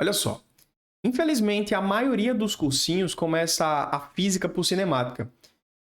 Olha só, infelizmente a maioria dos cursinhos começa a física por cinemática.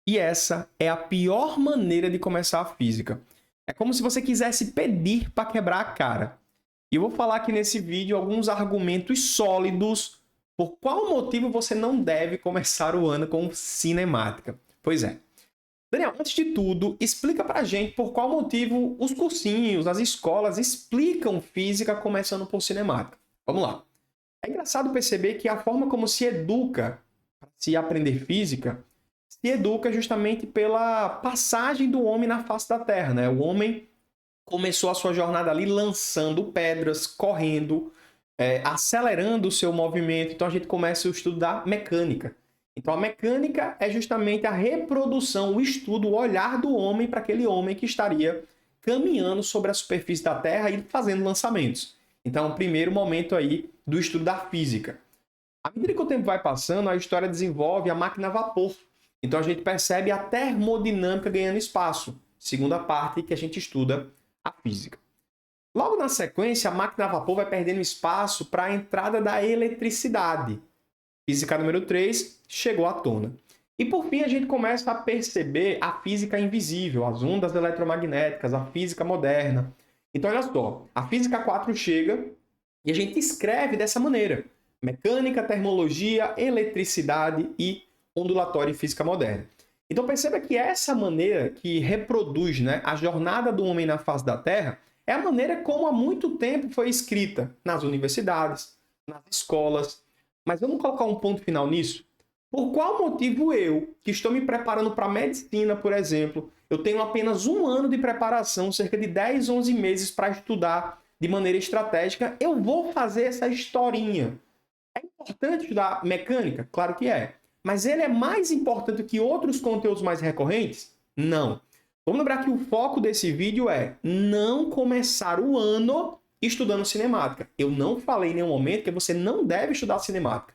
E essa é a pior maneira de começar a física. É como se você quisesse pedir para quebrar a cara. E eu vou falar aqui nesse vídeo alguns argumentos sólidos por qual motivo você não deve começar o ano com cinemática. Pois é. Daniel, antes de tudo, explica pra gente por qual motivo os cursinhos, as escolas explicam física começando por cinemática. Vamos lá. É engraçado perceber que a forma como se educa para se aprender física se educa justamente pela passagem do homem na face da Terra, né? O homem começou a sua jornada ali lançando pedras, correndo, acelerando o seu movimento. Então a gente começa o estudo da mecânica. Então a mecânica é justamente a reprodução, o estudo, o olhar do homem para aquele homem que estaria caminhando sobre a superfície da Terra e fazendo lançamentos. Então é o primeiro momento aí do estudo da física. À medida que o tempo vai passando, a história desenvolve a máquina a vapor. Então a gente percebe a termodinâmica ganhando espaço, segunda parte que a gente estuda a física. Logo na sequência, a máquina a vapor vai perdendo espaço para a entrada da eletricidade. Física número 3 chegou à tona. E por fim, a gente começa a perceber a física invisível, as ondas eletromagnéticas, a física moderna. Então, olha só, a física 4 chega e a gente escreve dessa maneira: mecânica, termologia, eletricidade e ondulatória e física moderna. Então perceba que essa maneira que reproduz, né, a jornada do homem na face da Terra é a maneira como há muito tempo foi escrita nas universidades, nas escolas. Mas vamos colocar um ponto final nisso? Por qual motivo eu, que estou me preparando para a medicina, por exemplo, eu tenho apenas um ano de preparação, cerca de 10, 11 meses para estudar de maneira estratégica, eu vou fazer essa historinha? É importante estudar mecânica? Claro que é. Mas ele é mais importante que outros conteúdos mais recorrentes? Não. Vamos lembrar que o foco desse vídeo é não começar o ano estudando cinemática. Eu não falei em nenhum momento que você não deve estudar cinemática.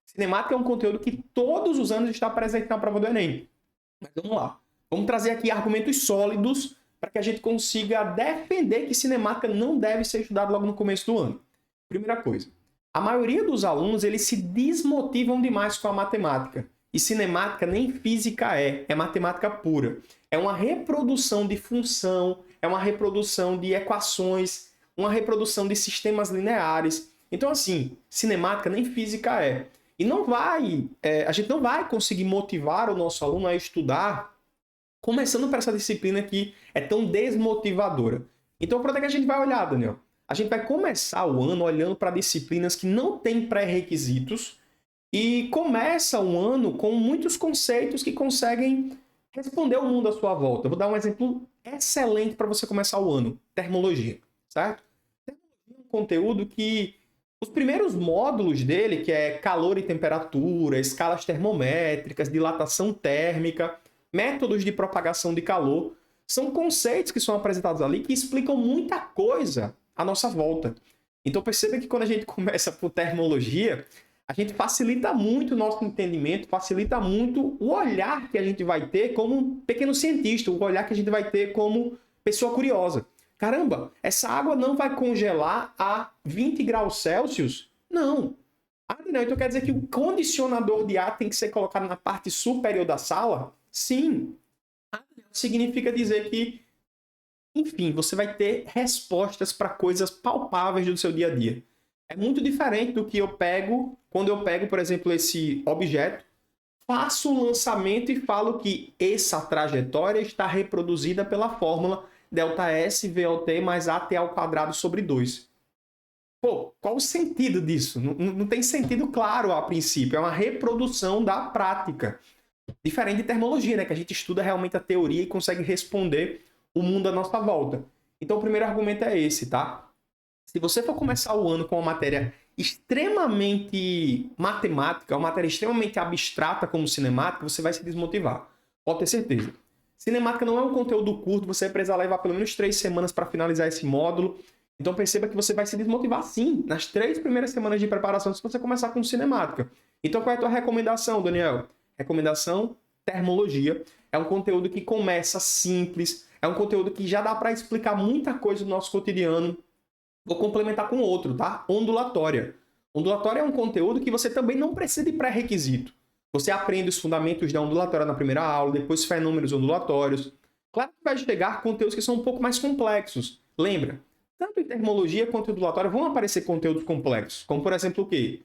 Cinemática é um conteúdo que todos os anos está presente na prova do Enem. Mas vamos lá. Vamos trazer aqui argumentos sólidos para que a gente consiga defender que cinemática não deve ser estudado logo no começo do ano. Primeira coisa. A maioria dos alunos eles se desmotivam demais com a matemática. E cinemática nem física é matemática pura. É uma reprodução de função, é uma reprodução de equações, uma reprodução de sistemas lineares. Então, assim, cinemática nem física é. E a gente não vai conseguir motivar o nosso aluno a estudar começando por essa disciplina que é tão desmotivadora. Então, para onde é que a gente vai olhar, Daniel? A gente vai começar o ano olhando para disciplinas que não têm pré-requisitos e começa o ano com muitos conceitos que conseguem responder ao mundo à sua volta. Eu vou dar um exemplo excelente para você começar o ano: termologia, certo? Termologia é um conteúdo que os primeiros módulos dele, que é calor e temperatura, escalas termométricas, dilatação térmica, métodos de propagação de calor, são conceitos que são apresentados ali que explicam muita coisa à nossa volta. Então perceba que quando a gente começa por termologia, a gente facilita muito o nosso entendimento, facilita muito o olhar que a gente vai ter como um pequeno cientista, o olhar que a gente vai ter como pessoa curiosa. Caramba, essa água não vai congelar a 20 graus Celsius? Não. Ah, não, então quer dizer que o condicionador de ar tem que ser colocado na parte superior da sala? Sim. Ah, significa dizer que, enfim, você vai ter respostas para coisas palpáveis do seu dia a dia. É muito diferente do que quando eu pego, por exemplo, esse objeto, faço um lançamento e falo que essa trajetória está reproduzida pela fórmula ΔS VLT mais AT ao quadrado sobre 2. Pô, qual o sentido disso? Não tem sentido claro a princípio. É uma reprodução da prática. Diferente de termologia, né? Que a gente estuda realmente a teoria e consegue responder o mundo à nossa volta. Então o primeiro argumento é esse, tá? Se você for começar o ano com uma matéria extremamente matemática, uma matéria extremamente abstrata como cinemática, você vai se desmotivar. Pode ter certeza. Cinemática não é um conteúdo curto, você vai precisar levar pelo menos 3 semanas para finalizar esse módulo. Então perceba que você vai se desmotivar sim, nas 3 primeiras semanas de preparação, se você começar com cinemática. Então qual é a tua recomendação, Daniel? Recomendação: termologia. É um conteúdo que começa simples, é um conteúdo que já dá para explicar muita coisa do nosso cotidiano. Vou complementar com outro, tá? Ondulatória. Ondulatória é um conteúdo que você também não precisa de pré-requisito. Você aprende os fundamentos da ondulatória na primeira aula, depois fenômenos ondulatórios. Claro que vai chegar conteúdos que são um pouco mais complexos. Lembra? Tanto em termologia quanto em ondulatória vão aparecer conteúdos complexos, como por exemplo o quê?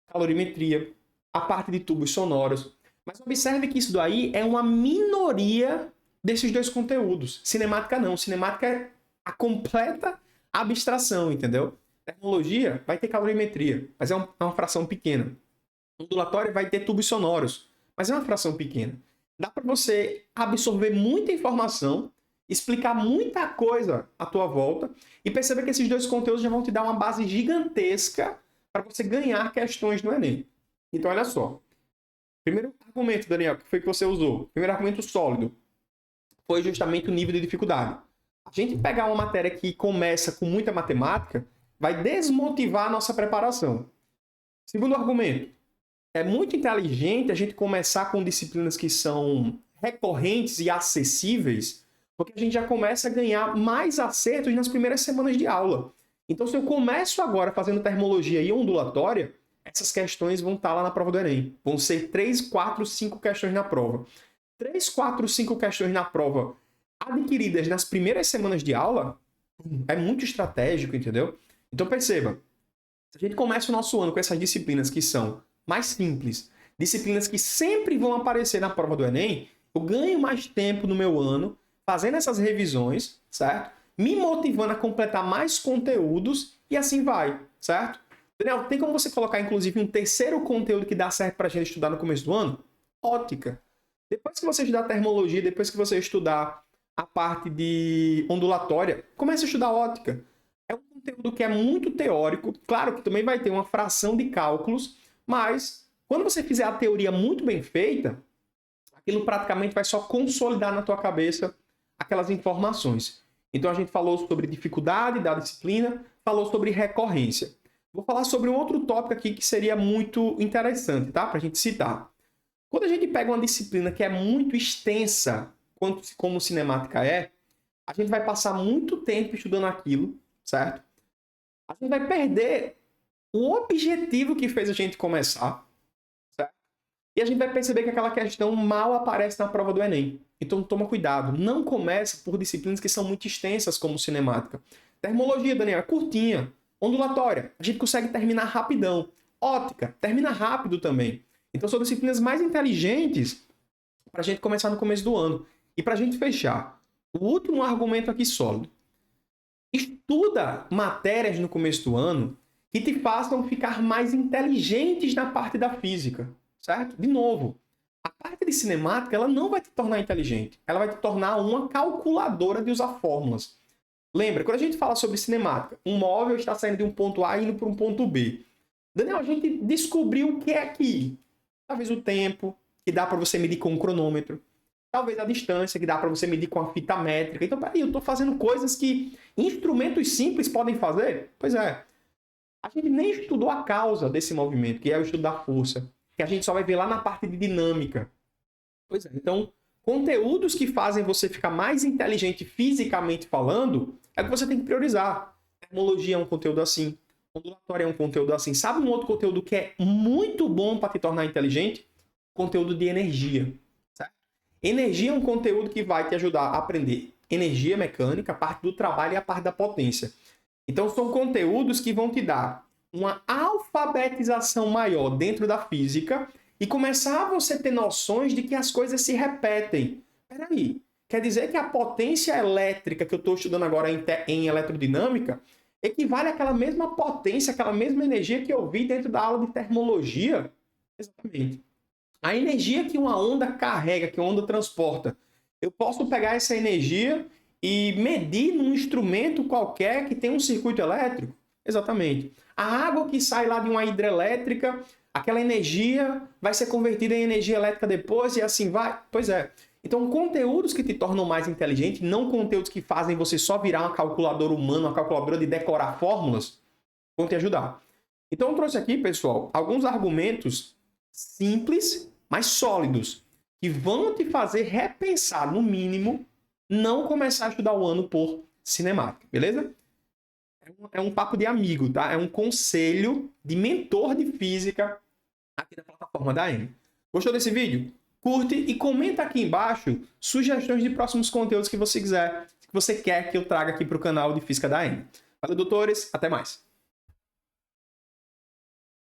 Calorimetria, a parte de tubos sonoros. Mas observe que isso daí é uma minoria desses dois conteúdos. Cinemática não. Cinemática é a completa abstração, entendeu? Termologia vai ter calorimetria, mas é uma fração pequena. Ondulatória vai ter tubos sonoros, mas é uma fração pequena. Dá para você absorver muita informação, explicar muita coisa à tua volta e perceber que esses dois conteúdos já vão te dar uma base gigantesca para você ganhar questões no Enem. Então, olha só. Primeiro argumento, Daniel, que foi que você usou? Primeiro argumento sólido foi justamente o nível de dificuldade. A gente pegar uma matéria que começa com muita matemática vai desmotivar a nossa preparação. Segundo argumento, é muito inteligente a gente começar com disciplinas que são recorrentes e acessíveis, porque a gente já começa a ganhar mais acertos nas primeiras semanas de aula. Então, se eu começo agora fazendo termologia e ondulatória, essas questões vão estar lá na prova do Enem. Vão ser 3, 4, 5 questões na prova. 3, 4, 5 questões na prova adquiridas nas primeiras semanas de aula é muito estratégico, entendeu? Então, perceba, se a gente começa o nosso ano com essas disciplinas que são mais simples, disciplinas que sempre vão aparecer na prova do Enem, eu ganho mais tempo no meu ano fazendo essas revisões, certo? Me motivando a completar mais conteúdos e assim vai, certo? Daniel, tem como você colocar, inclusive, um terceiro conteúdo que dá certo para a gente estudar no começo do ano? Ótica. Depois que você estudar termologia, depois que você estudar a parte de ondulatória, comece a estudar ótica. É um conteúdo que é muito teórico, claro que também vai ter uma fração de cálculos, mas quando você fizer a teoria muito bem feita, aquilo praticamente vai só consolidar na tua cabeça aquelas informações. Então a gente falou sobre dificuldade da disciplina, falou sobre recorrência. Vou falar sobre um outro tópico aqui que seria muito interessante, tá? Para a gente citar. Quando a gente pega uma disciplina que é muito extensa, como cinemática é, a gente vai passar muito tempo estudando aquilo, certo? A gente vai perder o objetivo que fez a gente começar, certo? E a gente vai perceber que aquela questão mal aparece na prova do Enem. Então toma cuidado, não comece por disciplinas que são muito extensas como cinemática. Termologia, Daniel, é curtinha. Ondulatória, a gente consegue terminar rapidão. Ótica, termina rápido também. Então são disciplinas mais inteligentes para a gente começar no começo do ano. E para a gente fechar, o último argumento aqui sólido. Estuda matérias no começo do ano que te façam ficar mais inteligentes na parte da física, certo? De novo, a parte de cinemática ela não vai te tornar inteligente. Ela vai te tornar uma calculadora de usar fórmulas. Lembra, quando a gente fala sobre cinemática, um móvel está saindo de um ponto A e indo para um ponto B. Daniel, a gente descobriu o que é aqui. Talvez o tempo, que dá para você medir com um cronômetro. Talvez a distância, que dá para você medir com a fita métrica. Então, peraí, eu estou fazendo coisas que instrumentos simples podem fazer? Pois é. A gente nem estudou a causa desse movimento, que é o estudo da força. Que a gente só vai ver lá na parte de dinâmica. Pois é. Então, conteúdos que fazem você ficar mais inteligente fisicamente falando, é o que você tem que priorizar. Termologia é um conteúdo assim. Ondulatória é um conteúdo assim. Sabe um outro conteúdo que é muito bom para te tornar inteligente? Conteúdo de energia. Certo? Energia é um conteúdo que vai te ajudar a aprender energia mecânica, a parte do trabalho e a parte da potência. Então, são conteúdos que vão te dar uma alfabetização maior dentro da física e começar a você ter noções de que as coisas se repetem. Peraí, quer dizer que a potência elétrica que eu estou estudando agora em eletrodinâmica equivale àquela mesma potência, àquela mesma energia que eu vi dentro da aula de termologia? Exatamente. A energia que uma onda carrega, que uma onda transporta, eu posso pegar essa energia e medir num instrumento qualquer que tem um circuito elétrico? Exatamente. A água que sai lá de uma hidrelétrica, aquela energia vai ser convertida em energia elétrica depois e assim vai? Pois é. Então, conteúdos que te tornam mais inteligente, não conteúdos que fazem você só virar uma calculadora humana, uma calculadora de decorar fórmulas, vão te ajudar. Então, eu trouxe aqui, pessoal, alguns argumentos simples, mas sólidos, que vão te fazer repensar, no mínimo, não começar a estudar o ano por cinemática, beleza? É um papo de amigo, tá? É um conselho de mentor de física aqui da plataforma da M. Gostou desse vídeo? Curte e comenta aqui embaixo sugestões de próximos conteúdos que você quer que eu traga aqui para o canal de Física da M. Valeu, doutores. Até mais.